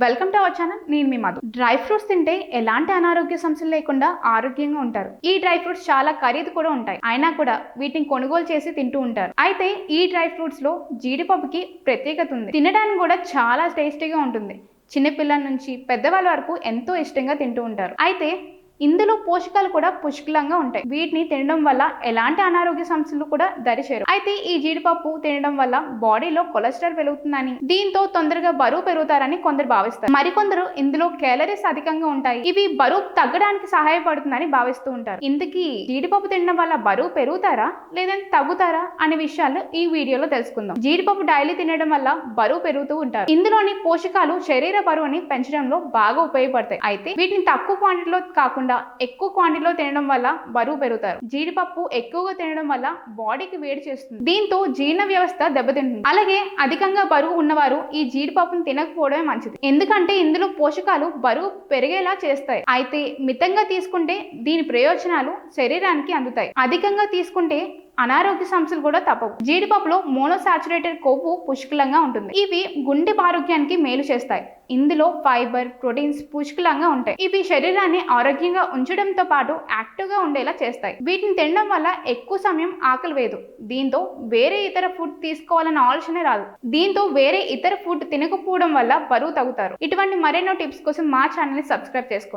Welcome to our channel. నేను మీ Madhu. Dry fruits తింటే ఎలాంటి అనారోగ్య సమస్యలు లేకుండా ఆరోగ్యంగా ఉంటారు. ఈ డ్రై ఫ్రూట్స్ చాలా ఖరీదు కూడా ఉంటాయి, అయినా కూడా వీటిని కొనుగోలు చేసి తింటూ ఉంటారు. అయితే ఈ డ్రై ఫ్రూట్స్ లో జీడిపప్పుకి ప్రత్యేకత ఉంది. తినడానికి కూడా చాలా టేస్టీగా ఉంటుంది. చిన్నపిల్లల నుంచి పెద్దవాళ్ళ వరకు ఎంతో ఇష్టంగా తింటూ ఉంటారు. అయితే ఇందులో పోషకాలు కూడా పుష్కలంగా ఉంటాయి. వీటిని తినడం వల్ల ఎలాంటి అనారోగ్య సమస్యలు కూడా దరిచేరు. అయితే ఈ జీడిపప్పు తినడం వల్ల బాడీలో కొలెస్ట్రాల్ పెరుగుతుందని, దీంతో తొందరగా బరువు పెరుగుతారని కొందరు భావిస్తారు. మరికొందరు ఇందులో క్యాలరీస్ అధికంగా ఉంటాయి, ఇవి బరువు తగ్గడానికి సహాయపడుతుందని భావిస్తూ ఉంటారు. ఇంతకీ జీడిపప్పు తినడం వల్ల బరువు పెరుగుతారా లేదంటే తగ్గుతారా అనే విషయాలు ఈ వీడియోలో తెలుసుకుందాం. జీడిపప్పు డైలీ తినడం వల్ల బరువు పెరుగుతూ ఉంటారు. ఇందులోని పోషకాలు శరీర బరువుని పెంచడంలో బాగా ఉపయోగపడతాయి. అయితే వీటిని తక్కువ క్వాంటిటీలో కాకుండా ఎక్కువ క్వాంటిటీలో తినడం వల్ల బరువు పెరుగుతారు. జీడిపప్పు ఎక్కువగా తినడం వల్ల బాడీకి వేడి చేస్తుంది, దీంతో జీర్ణ వ్యవస్థ దెబ్బతింటుంది. అలాగే అధికంగా బరువు ఉన్నవారు ఈ జీడిపప్పును తినకపోవడమే మంచిది, ఎందుకంటే ఇందులో పోషకాలు బరువు పెరిగేలా చేస్తాయి. అయితే మితంగా తీసుకుంటే దీని ప్రయోజనాలు శరీరానికి అందుతాయి, అధికంగా తీసుకుంటే అనారోగ్య సమస్యలు కూడా తప్పవు. జీడిపప్పులో మోనోసాచురేటెడ్ కొవ్వు పుష్కలంగా ఉంటుంది, ఇవి గుండె ఆరోగ్యానికి మేలు చేస్తాయి. ఇందులో ఫైబర్, ప్రోటీన్స్ పుష్కలంగా ఉంటాయి, ఇవి శరీరాన్ని ఆరోగ్యంగా ఉంచడంతో పాటు యాక్టివ్ గా ఉండేలా చేస్తాయి. వీటిని తినడం వల్ల ఎక్కువ సమయం ఆకలి వేయదు, దీంతో వేరే ఇతర ఫుడ్ తీసుకోవాలన్న ఆలోచనే రాదు. దీంతో వేరే ఇతర ఫుడ్ తినకపోవడం వల్ల బరువు తగ్గుతారు. ఇటువంటి మరెన్నో టిప్స్ కోసం మా ఛానల్ ని సబ్స్క్రైబ్ చేసుకోండి.